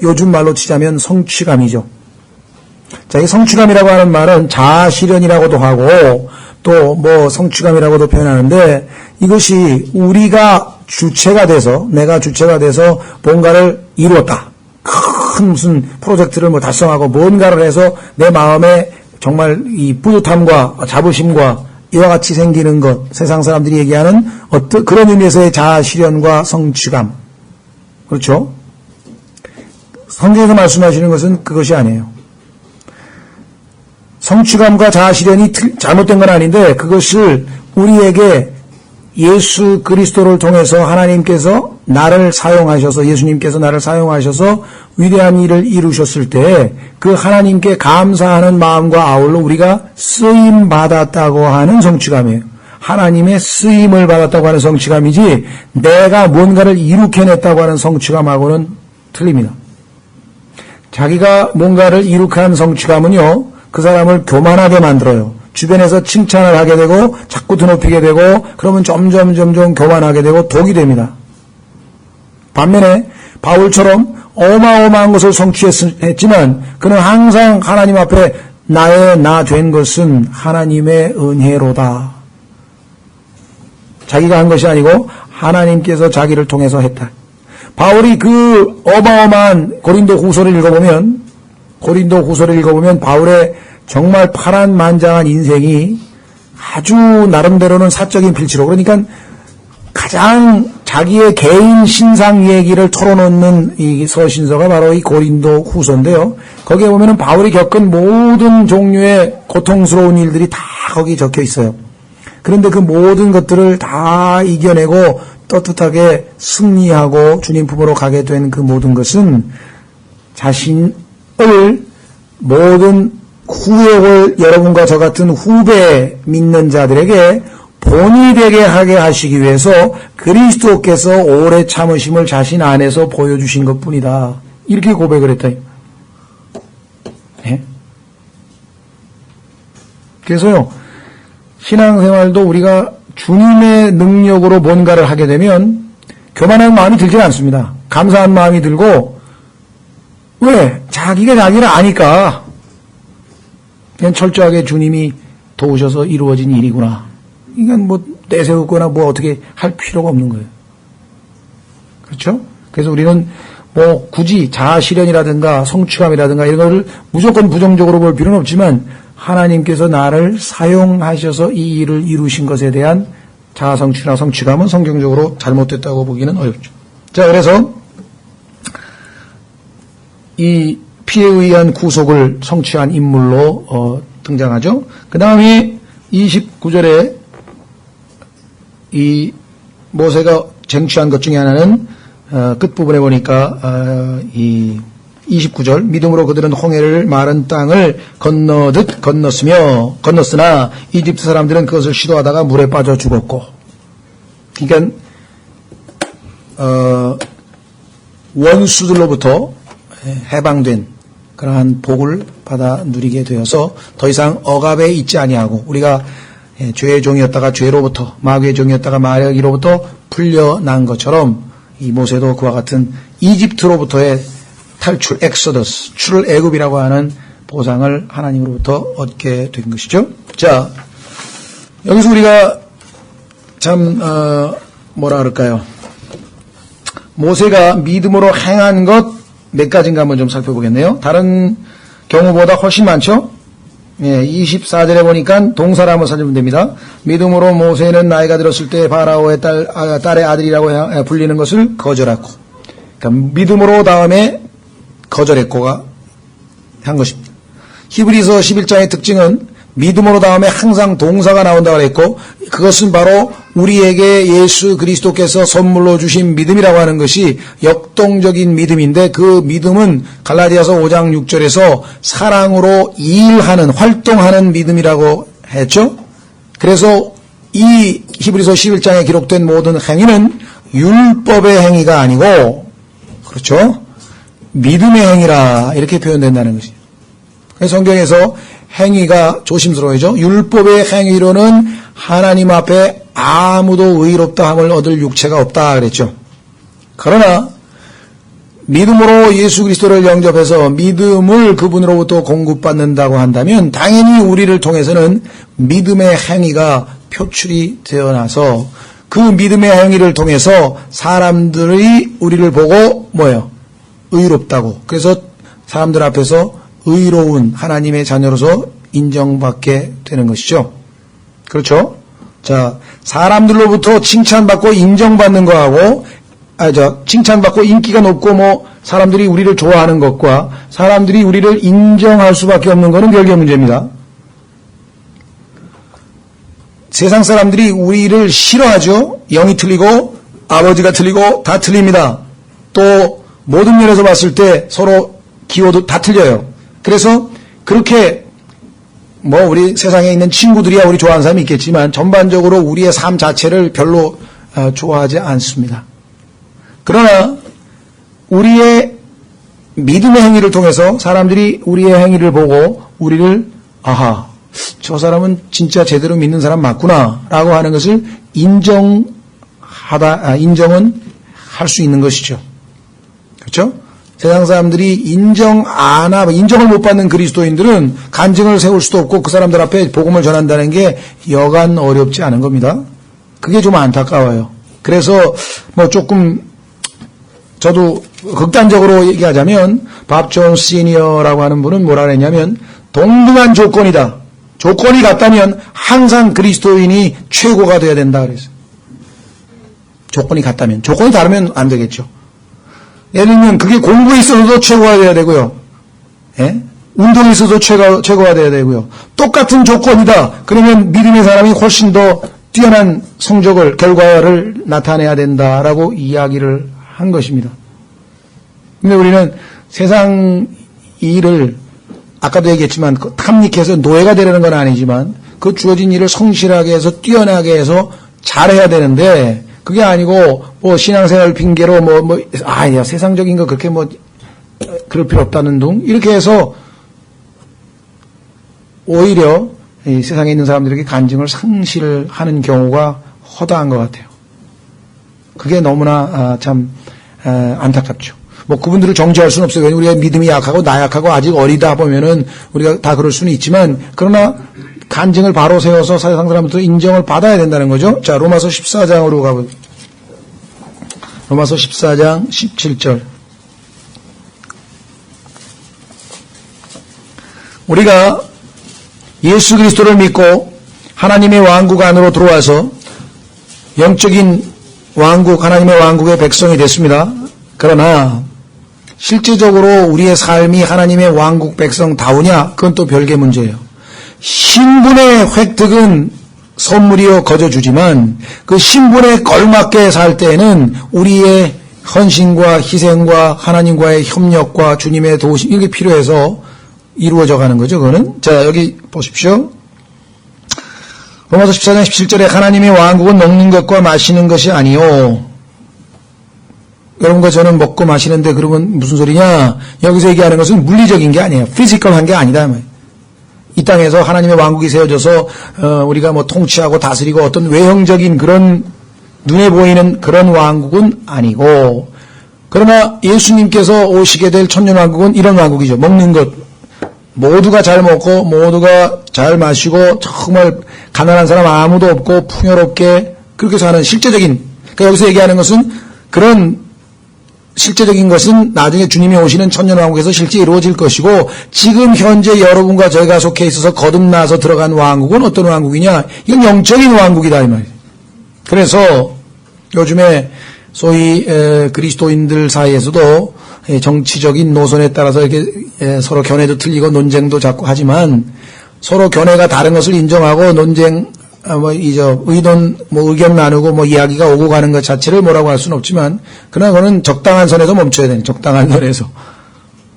Speaker 1: 요즘 말로 치자면 성취감이죠. 자, 이 성취감이라고 하는 말은 자아실현이라고도 하고 또 성취감이라고도 표현하는데, 이것이 우리가 주체가 돼서, 내가 주체가 돼서 뭔가를 이루었다. 큰 무슨 프로젝트를 달성하고 뭔가를 해서 내 마음에 정말 이 뿌듯함과 자부심과 이와 같이 생기는 것, 세상 사람들이 얘기하는 어떤 그런 의미에서의 자아실현과 성취감. 그렇죠? 성경에서 말씀하시는 것은 그것이 아니에요. 성취감과 자아실현이 잘못된 건 아닌데 그것을 우리에게 예수 그리스도를 통해서 하나님께서 나를 사용하셔서, 예수님께서 나를 사용하셔서 위대한 일을 이루셨을 때 그 하나님께 감사하는 마음과 아울러 우리가 쓰임 받았다고 하는 성취감이에요. 하나님의 쓰임을 받았다고 하는 성취감이지 내가 뭔가를 이룩해냈다고 하는 성취감하고는 틀립니다. 자기가 뭔가를 이룩한 성취감은요, 그 사람을 교만하게 만들어요. 주변에서 칭찬을 하게 되고 자꾸 드높이게 되고 그러면 점점 교만하게 되고 독이 됩니다. 반면에 바울처럼 어마어마한 것을 성취했지만 그는 항상 하나님 앞에 나의 나 된 것은 하나님의 은혜로다. 자기가 한 것이 아니고 하나님께서 자기를 통해서 했다. 바울이 그 어마어마한 고린도 후서를 읽어보면 바울의 정말 파란만장한 인생이 아주 나름대로는 사적인 필치로, 그러니까 가장 자기의 개인 신상 얘기를 털어놓는 이 서신서가 바로 이 고린도 후서인데요. 거기에 보면은 바울이 겪은 모든 종류의 고통스러운 일들이 다 거기 적혀 있어요. 그런데 그 모든 것들을 다 이겨내고 떳떳하게 승리하고 주님 품으로 가게 된 그 모든 것은 자신을 모든 후에 올 여러분과 저 같은 후배 믿는 자들에게 본이 되게 하게 하시기 위해서 그리스도께서 오래 참으심을 자신 안에서 보여주신 것뿐이다. 이렇게 고백을 했다. 네? 그래서요, 신앙생활도 우리가 주님의 능력으로 뭔가를 하게 되면 교만한 마음이 들지는 않습니다. 감사한 마음이 들고, 왜? 자기가 자기를 아니까 그냥 철저하게 주님이 도우셔서 이루어진 일이구나. 이건 내세우거나 어떻게 할 필요가 없는 거예요. 그렇죠? 그래서 우리는 굳이 자아실현이라든가 성취감이라든가 이런 거를 무조건 부정적으로 볼 필요는 없지만 하나님께서 나를 사용하셔서 이 일을 이루신 것에 대한 자아성취나 성취감은 성경적으로 잘못됐다고 보기는 어렵죠. 자, 그래서 이 피에 의한 구속을 성취한 인물로 등장하죠. 그 다음에 29절에 이 모세가 쟁취한 것 중에 하나는 끝부분에 보니까 이 29절 믿음으로 그들은 홍해를 마른 땅을 건너듯 건넜으나 이집트 사람들은 그것을 시도하다가 물에 빠져 죽었고. 그러니까 원수들로부터 해방된 그러한 복을 받아 누리게 되어서 더 이상 억압에 있지 아니하고 우리가 죄의 종이었다가 죄로부터 마귀의 종이었다가 마귀로부터 풀려난 것처럼 이 모세도 그와 같은 이집트로부터의 탈출, 엑소더스, 출애굽이라고 하는 보상을 하나님으로부터 얻게 된 것이죠. 자, 여기서 우리가 참 뭐라 그럴까요? 모세가 믿음으로 행한 것 몇 가지인가 한번 좀 살펴보겠네요. 다른 경우보다 훨씬 많죠? 24절에 보니까 동사를 한번 살펴보면 됩니다. 믿음으로 모세는 나이가 들었을 때 바라오의 딸의 아들이라고 불리는 것을 거절하고. 그러니까 믿음으로 다음에 거절했고가 한 것입니다. 히브리서 11장의 특징은 믿음으로 다음에 항상 동사가 나온다고 했고 그것은 바로 우리에게 예수 그리스도께서 선물로 주신 믿음이라고 하는 것이 역동적인 믿음인데 그 믿음은 갈라디아서 5장 6절에서 사랑으로 일하는 활동하는 믿음이라고 했죠. 그래서 이 히브리서 11장에 기록된 모든 행위는 율법의 행위가 아니고 그렇죠. 믿음의 행위라 이렇게 표현된다는 것이죠. 그래서 성경에서 행위가 조심스러워져. 율법의 행위로는 하나님 앞에 아무도 의롭다 함을 얻을 육체가 없다 그랬죠. 그러나 믿음으로 예수 그리스도를 영접해서 믿음을 그분으로부터 공급받는다고 한다면 당연히 우리를 통해서는 믿음의 행위가 표출이 되어나서 그 믿음의 행위를 통해서 사람들이 우리를 보고 뭐예요? 의롭다고. 그래서 사람들 앞에서 의로운 하나님의 자녀로서 인정받게 되는 것이죠. 그렇죠? 자, 사람들로부터 칭찬받고 인정받는 거하고, 칭찬받고 인기가 높고 사람들이 우리를 좋아하는 것과 사람들이 우리를 인정할 수밖에 없는 것은 별개 문제입니다. 세상 사람들이 우리를 싫어하죠. 영이 틀리고 아버지가 틀리고 다 틀립니다. 또 모든 면에서 봤을 때 서로 기호도 다 틀려요. 그래서 그렇게 우리 세상에 있는 친구들이야 우리 좋아하는 사람이 있겠지만 전반적으로 우리의 삶 자체를 별로 좋아하지 않습니다. 그러나 우리의 믿음의 행위를 통해서 사람들이 우리의 행위를 보고 우리를 아하 저 사람은 진짜 제대로 믿는 사람 맞구나 라고 하는 것을 인정은 할 수 있는 것이죠. 그렇죠? 세상 사람들이 인정을 못 받는 그리스도인들은 간증을 세울 수도 없고 그 사람들 앞에 복음을 전한다는 게 여간 어렵지 않은 겁니다. 그게 좀 안타까워요. 그래서 조금 저도 극단적으로 얘기하자면 밥 존스 시니어라고 하는 분은 뭐라 그랬냐면 동등한 조건이다. 조건이 같다면 항상 그리스도인이 최고가 돼야 된다 그랬어요. 조건이 같다면. 조건이 다르면 안 되겠죠. 예를 들면 그게 공부에 있어서도 최고가 돼야 되고요. 예? 운동에 있어서도 최고가 돼야 되고요. 똑같은 조건이다. 그러면 믿음의 사람이 훨씬 더 뛰어난 결과를 나타내야 된다라고 이야기를 한 것입니다. 근데 우리는 세상 일을 아까도 얘기했지만 탐닉해서 노예가 되려는 건 아니지만 그 주어진 일을 성실하게 해서 뛰어나게 해서 잘해야 되는데 그게 아니고 신앙생활 핑계로 야 세상적인 거 그렇게 그럴 필요 없다는 둥 이렇게 해서 오히려 이 세상에 있는 사람들에게 간증을 상실하는 경우가 허다한 것 같아요. 그게 너무나 참 안타깝죠. 그분들을 정죄할 수는 없어요. 왜냐면 우리가 믿음이 약하고 나약하고 아직 어리다 보면은 우리가 다 그럴 수는 있지만 그러나 간증을 바로 세워서 세상 사람들도 인정을 받아야 된다는 거죠. 자, 로마서 14장으로 가보죠. 로마서 14장 17절. 우리가 예수 그리스도를 믿고 하나님의 왕국 안으로 들어와서 영적인 왕국, 하나님의 왕국의 백성이 됐습니다. 그러나 실제적으로 우리의 삶이 하나님의 왕국 백성다우냐? 그건 또 별개 문제예요. 신분의 획득은 선물이요 거저주지만 그 신분에 걸맞게 살 때는 우리의 헌신과 희생과 하나님과의 협력과 주님의 도우심, 이게 필요해서 이루어져 가는 거죠, 그거는. 자, 여기 보십시오. 로마서 14장 17절에 하나님의 왕국은 먹는 것과 마시는 것이 아니요. 여러분과 저는 먹고 마시는데 그러면 무슨 소리냐? 여기서 얘기하는 것은 물리적인 게 아니에요. 피지컬한 게 아니다. 이 땅에서 하나님의 왕국이 세워져서 우리가 뭐 통치하고 다스리고 어떤 외형적인 그런 눈에 보이는 그런 왕국은 아니고, 그러나 예수님께서 오시게 될 천년왕국은 이런 왕국이죠. 먹는 것. 모두가 잘 먹고 모두가 잘 마시고 정말 가난한 사람 아무도 없고 풍요롭게 그렇게 사는 실제적인, 그러니까 여기서 얘기하는 것은 그런 실제적인 것은 나중에 주님이 오시는 천년왕국에서 실제 이루어질 것이고, 지금 현재 여러분과 저희가 속해 있어서 거듭나서 들어간 왕국은 어떤 왕국이냐? 이건 영적인 왕국이다 이 말이에요. 그래서 요즘에 소위 그리스도인들 사이에서도 정치적인 노선에 따라서 이렇게 서로 견해도 틀리고 논쟁도 자꾸 하지만, 서로 견해가 다른 것을 인정하고 논쟁 의논 의견 나누고 이야기가 오고 가는 것 자체를 뭐라고 할 수는 없지만, 그러나 그거는 적당한 선에서 멈춰야 되는, 적당한 선에서.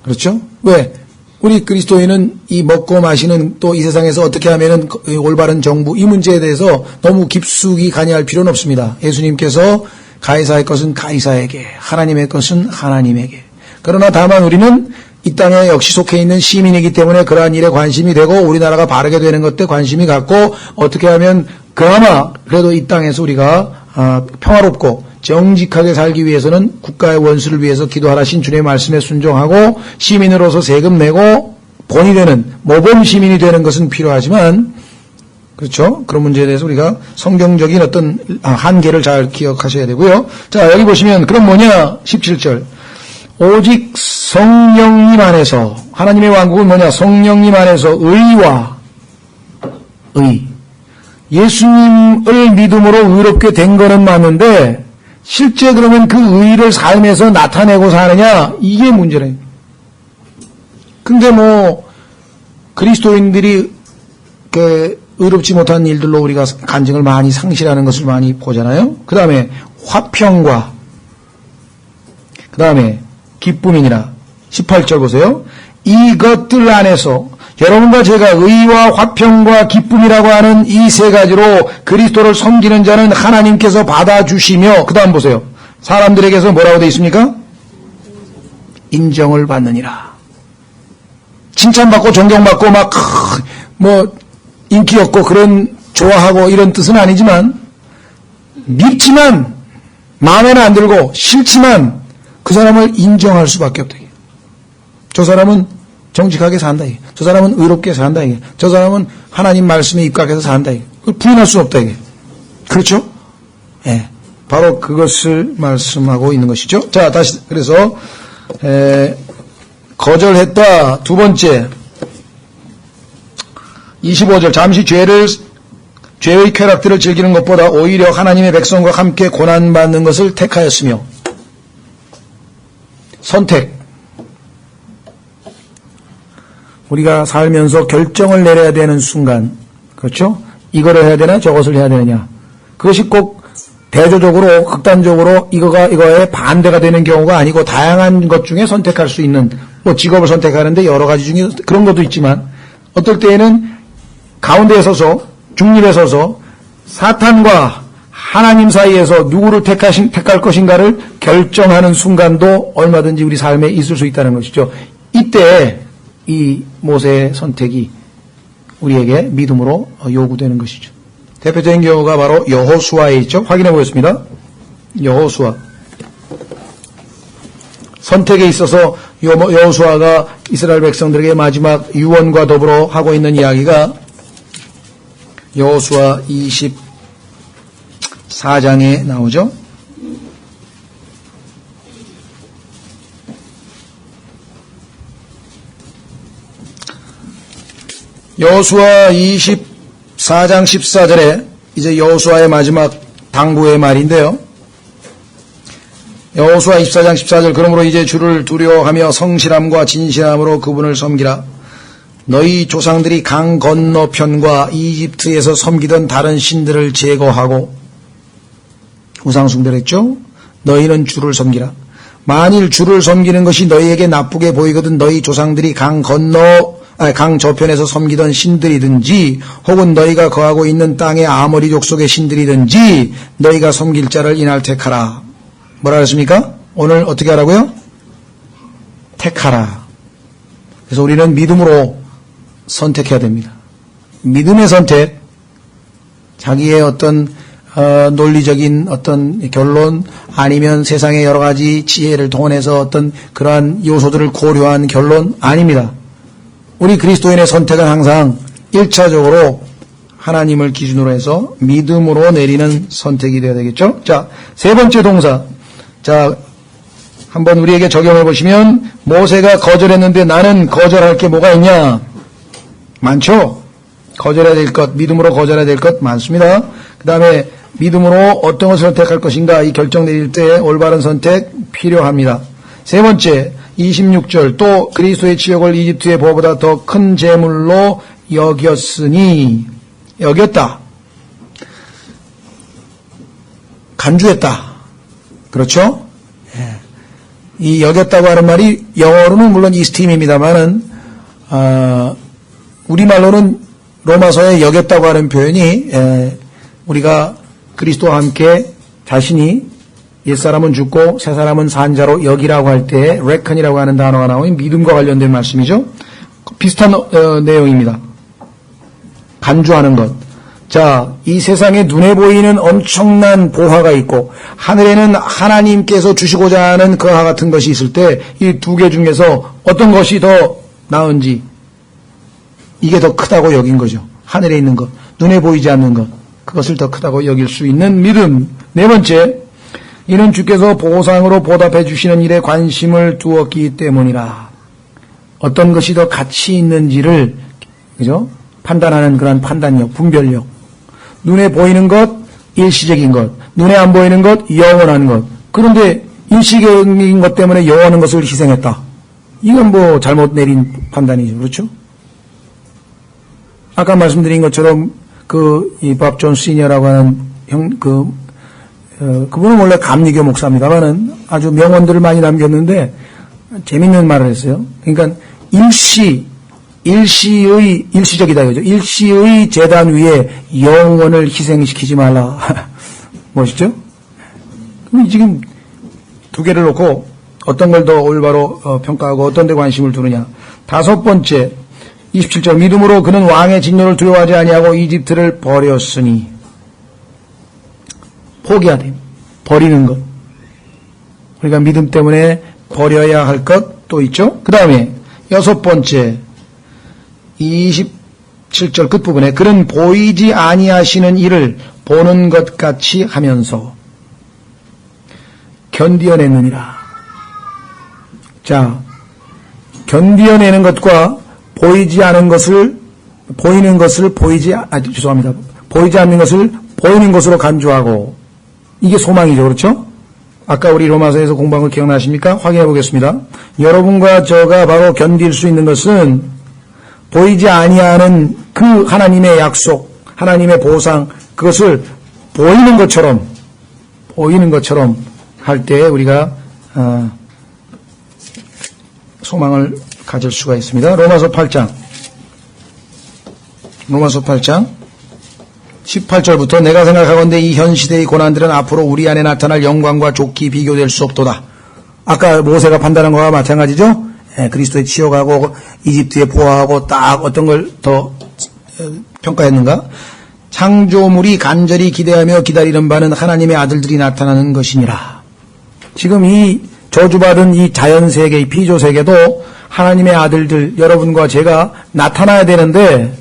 Speaker 1: 그렇죠? 왜? 우리 그리스도인은 이 먹고 마시는, 또 이 세상에서 어떻게 하면은 올바른 정부, 이 문제에 대해서 너무 깊숙이 관여할 필요는 없습니다. 예수님께서 가이사의 것은 가이사에게, 하나님의 것은 하나님에게. 그러나 다만 우리는 이 땅에 역시 속해 있는 시민이기 때문에 그러한 일에 관심이 되고, 우리나라가 바르게 되는 것에 관심이 갖고, 어떻게 하면 그나마 그래도 이 땅에서 우리가 평화롭고 정직하게 살기 위해서는 국가의 원수를 위해서 기도하라신 주님의 말씀에 순종하고 시민으로서 세금 내고 본이 되는 모범 시민이 되는 것은 필요하지만, 그렇죠? 그런 문제에 대해서 우리가 성경적인 어떤 한계를 잘 기억하셔야 되고요. 자, 여기 보시면 그럼 뭐냐? 17절. 오직 성령님 안에서, 하나님의 왕국은 뭐냐? 성령님 안에서 의와 예수님을 믿음으로 의롭게 된 거는 맞는데, 실제 그러면 그 의를 삶에서 나타내고 사느냐? 이게 문제래요. 근데 그리스도인들이 의롭지 못한 일들로 우리가 간증을 많이 상실하는 것을 많이 보잖아요. 그 다음에 화평과, 그 다음에 기쁨이니라. 18절 보세요. 이것들 안에서 여러분과 제가 의와 화평과 기쁨이라고 하는 이 세 가지로 그리스도를 섬기는 자는 하나님께서 받아주시며, 그 다음 보세요. 사람들에게서 뭐라고 되어 있습니까? 인정을 받느니라. 칭찬받고 존경받고 인기 없고 그런 좋아하고 이런 뜻은 아니지만, 밉지만 마음에는 안 들고 싫지만 그 사람을 인정할 수밖에 없다. 저 사람은 정직하게 산다. 저 사람은 의롭게 산다. 저 사람은 하나님 말씀에 입각해서 산다. 그걸 부인할 수 없다. 그렇죠? 예. 바로 그것을 말씀하고 있는 것이죠. 자, 다시, 그래서, 거절했다. 두 번째. 25절. 잠시 죄의 쾌락들을 즐기는 것보다 오히려 하나님의 백성과 함께 고난받는 것을 택하였으며, 선택. 우리가 살면서 결정을 내려야 되는 순간, 그렇죠? 이거를 해야 되나 저것을 해야 되느냐. 그것이 꼭 대조적으로 극단적으로 이거에 반대가 되는 경우가 아니고, 다양한 것 중에 선택할 수 있는, 직업을 선택하는데 여러 가지 중에 그런 것도 있지만, 어떨 때에는 가운데에 서서, 중립에 서서 사탄과 하나님 사이에서 누구를 택할 것인가를 결정하는 순간도 얼마든지 우리 삶에 있을 수 있다는 것이죠. 이때 이 모세의 선택이 우리에게 믿음으로 요구되는 것이죠. 대표적인 경우가 바로 여호수아에 있죠. 확인해 보겠습니다. 여호수아. 선택에 있어서 여호수아가 이스라엘 백성들에게 마지막 유언과 더불어 하고 있는 이야기가 여호수아 24장에 나오죠. 여호수아 24장 14절에 이제 여호수아의 마지막 당부의 말인데요. 여호수아 24장 14절. 그러므로 이제 주를 두려워하며 성실함과 진실함으로 그분을 섬기라. 너희 조상들이 강 건너편과 이집트에서 섬기던 다른 신들을 제거하고, 우상 숭배를 했죠. 너희는 주를 섬기라. 만일 주를 섬기는 것이 너희에게 나쁘게 보이거든 너희 조상들이 강 저편에서 섬기던 신들이든지 혹은 너희가 거하고 있는 땅의 아모리 족속의 신들이든지 너희가 섬길 자를 이날 택하라. 뭐라 그랬습니까? 오늘 어떻게 하라고요? 택하라. 그래서 우리는 믿음으로 선택해야 됩니다. 믿음의 선택, 자기의 어떤 논리적인 어떤 결론 아니면 세상의 여러 가지 지혜를 동원해서 어떤 그러한 요소들을 고려한 결론 아닙니다. 우리 그리스도인의 선택은 항상 1차적으로 하나님을 기준으로 해서 믿음으로 내리는 선택이 되어야 되겠죠. 자, 세 번째 동사. 자, 한번 우리에게 적용해 보시면 모세가 거절했는데 나는 거절할 게 뭐가 있냐? 많죠? 거절해야 될 것, 믿음으로 거절해야 될 것 많습니다. 그 다음에 믿음으로 어떤 것을 선택할 것인가 이 결정 내릴 때 올바른 선택 필요합니다. 세 번째 26절 또 그리스도의 지역을 이집트의 보보다 더 큰 재물로 여겼다. 간주했다. 그렇죠? 이 여겼다고 하는 말이 영어로는 물론 이스팀입니다만은 우리말로는 로마서에 여겼다고 하는 표현이 우리가 그리스도와 함께 자신이 옛사람은 죽고 새사람은 산 자로 여기라고 할 때 reckon이라고 하는 단어가 나오니 믿음과 관련된 말씀이죠. 비슷한 내용입니다. 간주하는 것. 자, 이 세상에 눈에 보이는 엄청난 보화가 있고 하늘에는 하나님께서 주시고자 하는 거화 같은 것이 있을 때 이 두 개 중에서 어떤 것이 더 나은지 이게 더 크다고 여긴 거죠. 하늘에 있는 것, 눈에 보이지 않는 것, 그것을 더 크다고 여길 수 있는 믿음. 네 번째, 이는 주께서 보상으로 보답해 주시는 일에 관심을 두었기 때문이라. 어떤 것이 더 가치 있는지를 그죠? 판단하는 그런 판단력, 분별력. 눈에 보이는 것, 일시적인 것. 눈에 안 보이는 것, 영원한 것. 그런데 일시적인 것 때문에 영원한 것을 희생했다. 이건 뭐 잘못 내린 판단이죠. 그렇죠? 아까 말씀드린 것처럼 이 밥 존 시니어라고 하는 그분은 원래 감리교 목사입니다만은 아주 명언들을 많이 남겼는데 재밌는 말을 했어요. 그러니까 일시적이다 이거죠. 일시의 재단 위에 영원을 희생시키지 말라. 멋있죠? 그럼 지금 두 개를 놓고 어떤 걸 더 올바로 평가하고 어떤 데 관심을 두느냐. 다섯 번째 27절 믿음으로 그는 왕의 진노를 두려워하지 아니하고 이집트를 버렸으니. 포기하되 버리는 것. 우리가 믿음 때문에 버려야 할 것 또 있죠. 그 다음에 여섯 번째 27절 끝부분에 그는 보이지 아니하시는 일을 보는 것 같이 하면서 견디어내느니라. 자, 견디어내는 것과 보이지 않은 것을 보이는 것을 보이지 않는 것을 보이는 것으로 간주하고 이게 소망이죠. 그렇죠? 아까 우리 로마서에서 공부한 거 기억나십니까? 확인해 보겠습니다. 여러분과 저가 바로 견딜 수 있는 것은 보이지 아니하는 그 하나님의 약속, 하나님의 보상, 그것을 보이는 것처럼 할 때 우리가 소망을 가질 수가 있습니다. 로마서 8장 18절부터 내가 생각하건대 이 현 시대의 고난들은 앞으로 우리 안에 나타날 영광과 좋게 비교될 수 없도다. 아까 모세가 판단한 거와 마찬가지죠. 그리스도의 치욕하고 이집트의 보호하고 딱 어떤 걸 더 평가했는가. 창조물이 간절히 기대하며 기다리는 바는 하나님의 아들들이 나타나는 것이니라. 지금 이 저주받은 이 자연세계, 이 피조세계도 하나님의 아들들, 여러분과 제가 나타나야 되는데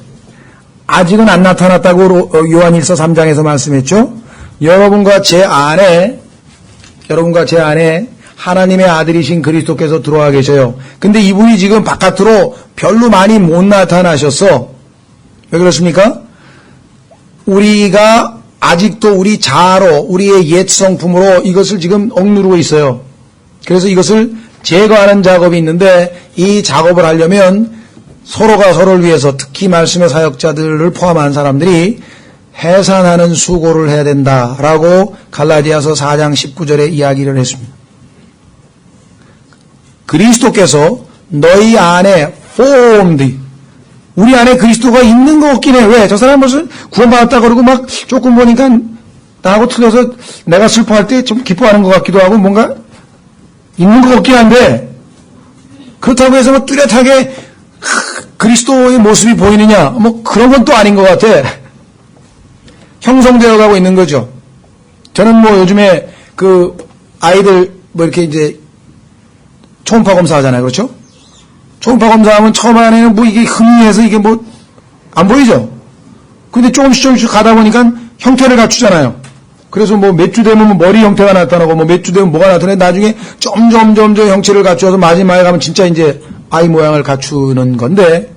Speaker 1: 아직은 안 나타났다고 요한일서 3장에서 말씀했죠. 여러분과 제 안에 하나님의 아들이신 그리스도께서 들어와 계셔요. 근데 이분이 지금 바깥으로 별로 많이 못 나타나셨어. 왜 그렇습니까? 우리가 아직도 우리 자아로, 우리의 옛 성품으로 이것을 지금 억누르고 있어요. 그래서 이것을 제거하는 작업이 있는데 이 작업을 하려면 서로가 서로를 위해서 특히 말씀의 사역자들을 포함한 사람들이 해산하는 수고를 해야 된다라고 갈라디아서 4장 19절에 이야기를 했습니다. 그리스도께서 너희 안에 formed, 우리 안에 그리스도가 있는 거 없긴 해. 왜? 저 사람 무슨 구원받았다 그러고 막 조금 보니까 나하고 틀려서 내가 슬퍼할 때 좀 기뻐하는 것 같기도 하고 뭔가 있는 것 같긴 한데, 그렇다고 해서 뭐 뚜렷하게 그리스도의 모습이 보이느냐, 뭐 그런 건 또 아닌 것 같아. 형성되어 가고 있는 거죠. 저는 뭐 요즘에 그 아이들 뭐 이렇게 이제 초음파 검사 하잖아요. 그렇죠? 초음파 검사하면 처음 안에는 뭐 이게 흥미해서 이게 뭐 안 보이죠? 근데 조금씩 가다 보니까 형태를 갖추잖아요. 그래서 뭐 몇 주 되면 뭐 머리 형태가 나타나고 뭐 몇 주 되면 뭐가 나타나고 나중에 점점 형체를 갖추어서 마지막에 가면 진짜 이제 아이 모양을 갖추는 건데,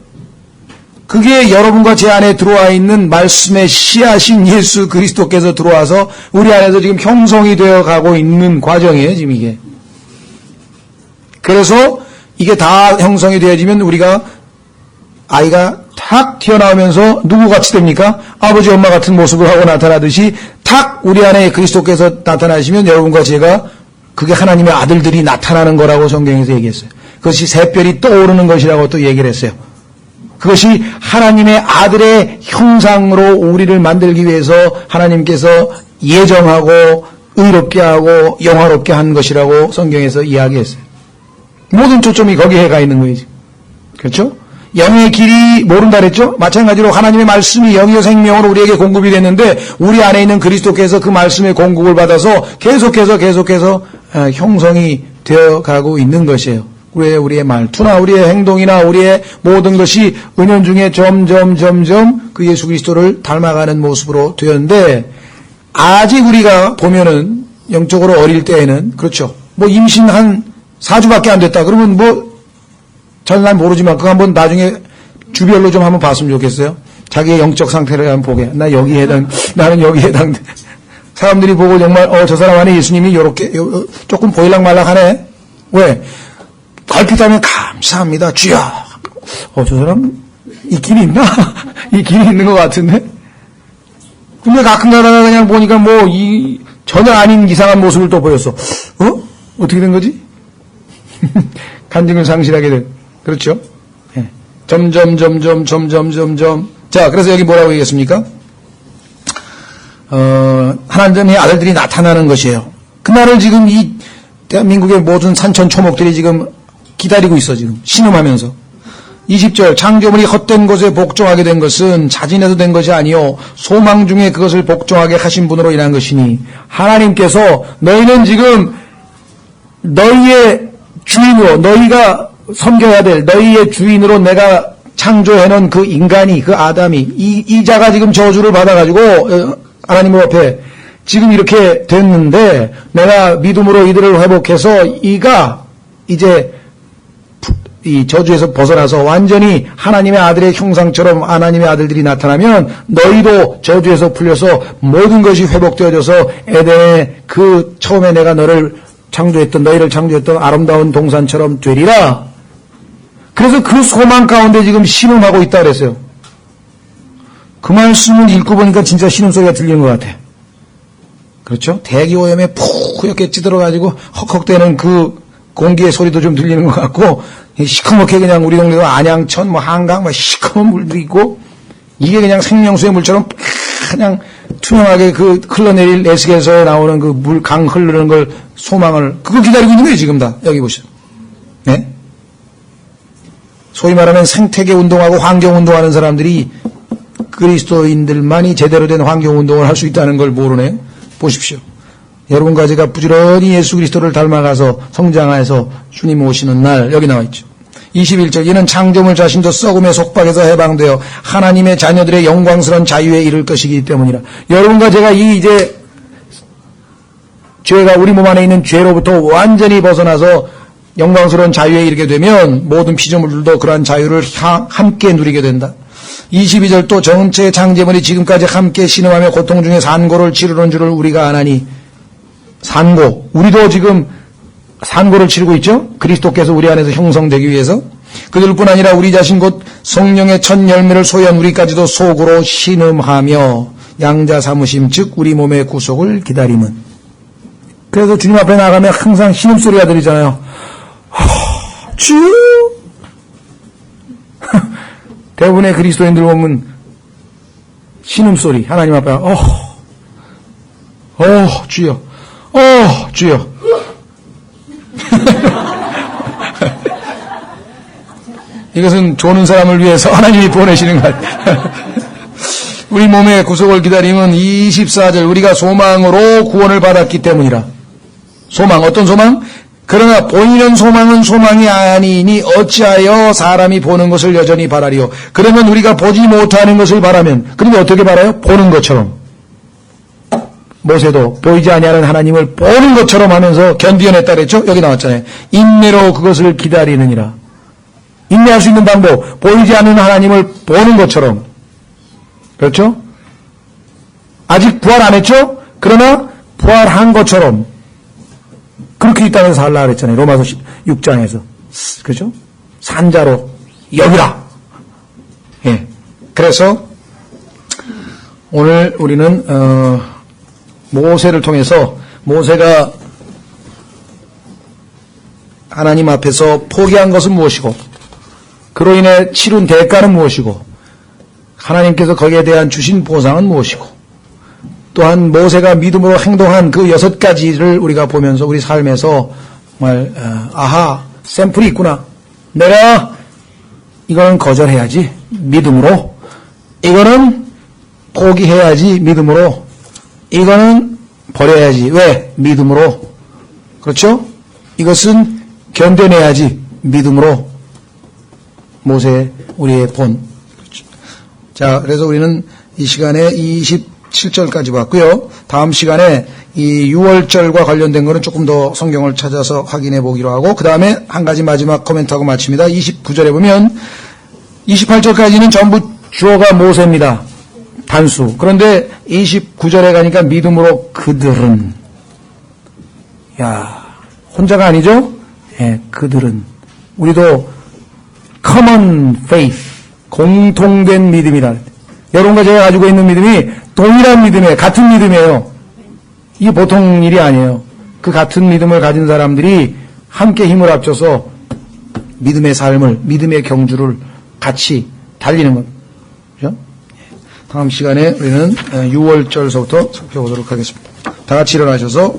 Speaker 1: 그게 여러분과 제 안에 들어와 있는 말씀의 씨앗인 예수 그리스도께서 들어와서 우리 안에서 지금 형성이 되어 가고 있는 과정이에요, 지금 이게. 그래서 이게 다 형성이 되어지면 우리가 아이가 탁 튀어나오면서 누구같이 됩니까? 아버지 엄마 같은 모습을 하고 나타나듯이 탁 우리 안에 그리스도께서 나타나시면 여러분과 제가 그게 하나님의 아들들이 나타나는 거라고 성경에서 얘기했어요. 그것이 새별이 떠오르는 것이라고 또 얘기를 했어요. 그것이 하나님의 아들의 형상으로 우리를 만들기 위해서 하나님께서 예정하고 의롭게 하고 영화롭게 한 것이라고 성경에서 이야기했어요. 모든 초점이 거기에 가 있는 거예요. 그렇죠? 영의 길이 모른다 그랬죠? 마찬가지로 하나님의 말씀이 영이요 생명으로 우리에게 공급이 됐는데 우리 안에 있는 그리스도께서 그 말씀의 공급을 받아서 계속해서 형성이 되어가고 있는 것이에요. 우리의 말투나 우리의 행동이나 우리의 모든 것이 은연중에 점점 그 예수 그리스도를 닮아가는 모습으로 되었는데, 아직 우리가 보면은 영적으로 어릴 때에는 그렇죠. 뭐 임신 한 4주밖에 안 됐다. 그러면 뭐 잘 난 모르지만 그거 한번 나중에 주별로 좀 한번 봤으면 좋겠어요. 자기의 영적 상태를 한번 보게. 나는 여기 해당돼. 사람들이 보고 정말 저 사람 안에 예수님이 요렇게 조금 보일락 말락하네. 왜? 걸핏하면 감사합니다. 주여. 저 사람 있긴 있나? 있긴 있는 것 같은데. 근데 가끔 가다가 그냥 보니까 뭐 전혀 아닌 이상한 모습을 또 보였어. 어떻게 된 거지? 간증을 상실하게 된. 그렇죠? 네. 점점. 자, 그래서 여기 뭐라고 얘기했습니까? 하나님의 아들들이 나타나는 것이에요. 그날을 지금 이 대한민국의 모든 산천 초목들이 지금 기다리고 있어, 지금. 신음하면서. 20절, 창조물이 헛된 것에 복종하게 된 것은 자진해서 된 것이 아니요 소망 중에 그것을 복종하게 하신 분으로 인한 것이니, 하나님께서 너희는 지금 너희의 주인으로, 너희가 섬겨야 될 너희의 주인으로 내가 창조해놓은 그 인간이, 그 아담이, 이 자가 지금 저주를 받아가지고 하나님 앞에 지금 이렇게 됐는데, 내가 믿음으로 이들을 회복해서 이가 이제 이 저주에서 벗어나서 완전히 하나님의 아들의 형상처럼 하나님의 아들들이 나타나면 너희도 저주에서 풀려서 모든 것이 회복되어져서 에덴의 그 처음에 내가 너희를 창조했던 아름다운 동산처럼 되리라. 그래서 그 소망 가운데 지금 신음하고 있다 그랬어요. 그 말씀을 읽고 보니까 진짜 신음소리가 들리는 것 같아. 그렇죠? 대기오염에 푹하게 찌들어가지고 헉헉대는 그 공기의 소리도 좀 들리는 것 같고, 시커멓게 그냥 우리 동네도 안양천, 한강, 시커먼 물도 있고, 이게 그냥 생명수의 물처럼 그냥 투명하게 그 흘러내릴 에스겔서에 나오는 그 물, 강 흐르는 걸 소망을, 그거 기다리고 있는 거예요, 지금 다. 여기 보시죠. 네? 소위 말하면 생태계 운동하고 환경 운동하는 사람들이 그리스도인들만이 제대로 된 환경 운동을 할 수 있다는 걸 모르네요. 보십시오. 여러분과 제가 부지런히 예수 그리스도를 닮아가서 성장해서 주님 오시는 날, 여기 나와 있죠. 21절, 이는 창조물 자신도 썩음의 속박에서 해방되어 하나님의 자녀들의 영광스러운 자유에 이를 것이기 때문이라. 여러분과 제가 이제 죄가 우리 몸 안에 있는 죄로부터 완전히 벗어나서 영광스러운 자유에 이르게 되면 모든 피조물들도 그러한 자유를 함께 누리게 된다. 22절, 또 전체의 창조물이 지금까지 함께 신음하며 고통 중에 산고를 치르는 줄을 우리가 아나니. 산고, 우리도 지금 산고를 치르고 있죠. 그리스도께서 우리 안에서 형성되기 위해서. 그들뿐 아니라 우리 자신 곧 성령의 첫 열매를 소유한 우리까지도 속으로 신음하며 양자 삼으심, 즉 우리 몸의 구속을 기다림은. 그래서 주님 앞에 나가면 항상 신음소리가 들리잖아요. 주여. 대부분의 그리스도인들 보면 신음소리, 하나님 앞에, 주여, 주여. 이것은 조는 사람을 위해서 하나님이 보내시는 것 같아요. 우리 몸의 구속을 기다림은 24절, 우리가 소망으로 구원을 받았기 때문이라. 소망, 어떤 소망? 그러나 보이는 소망은 소망이 아니니 어찌하여 사람이 보는 것을 여전히 바라리요. 그러면 우리가 보지 못하는 것을 바라면, 그런데 어떻게 바라요? 보는 것처럼. 모세도 보이지 아니하는 하나님을 보는 것처럼 하면서 견디어냈다 그랬죠? 여기 나왔잖아요. 인내로 그것을 기다리느니라. 인내할 수 있는 방법, 보이지 않는 하나님을 보는 것처럼. 그렇죠? 아직 부활 안 했죠? 그러나 부활한 것처럼 그렇게 이 땅에서 살라 그랬잖아요. 로마서 6장에서. 그렇죠? 산자로 여기라. 예. 그래서 오늘 우리는 모세를 통해서 모세가 하나님 앞에서 포기한 것은 무엇이고 그로 인해 치룬 대가는 무엇이고 하나님께서 거기에 대한 주신 보상은 무엇이고 또한 모세가 믿음으로 행동한 그 6가지를 우리가 보면서 우리 삶에서 정말 아하 샘플이 있구나. 내가 이거는 거절해야지 믿음으로, 이거는 포기해야지 믿음으로, 이거는 버려야지 왜? 믿음으로. 그렇죠? 이것은 견뎌내야지 믿음으로. 모세 우리의 본. 그렇죠. 자, 그래서 우리는 이 시간에 27절까지 봤고요. 다음 시간에 이 6월절과 관련된 거는 조금 더 성경을 찾아서 확인해 보기로 하고, 그 다음에 한 가지 마지막 코멘트하고 마칩니다. 29절에 보면 28절까지는 전부 주어가 모세입니다. 단수. 그런데 29절에 가니까 믿음으로 그들은, 야, 혼자가 아니죠? 예, 그들은. 우리도 common faith, 공통된 믿음이라. 여러분과 제가 가지고 있는 믿음이 동일한 믿음이에요. 같은 믿음이에요. 이게 보통 일이 아니에요. 그 같은 믿음을 가진 사람들이 함께 힘을 합쳐서 믿음의 삶을, 믿음의 경주를 같이 달리는 것. 그죠? 다음 시간에 우리는 6월절서부터 살펴보도록 하겠습니다. 다 같이 일어나셔서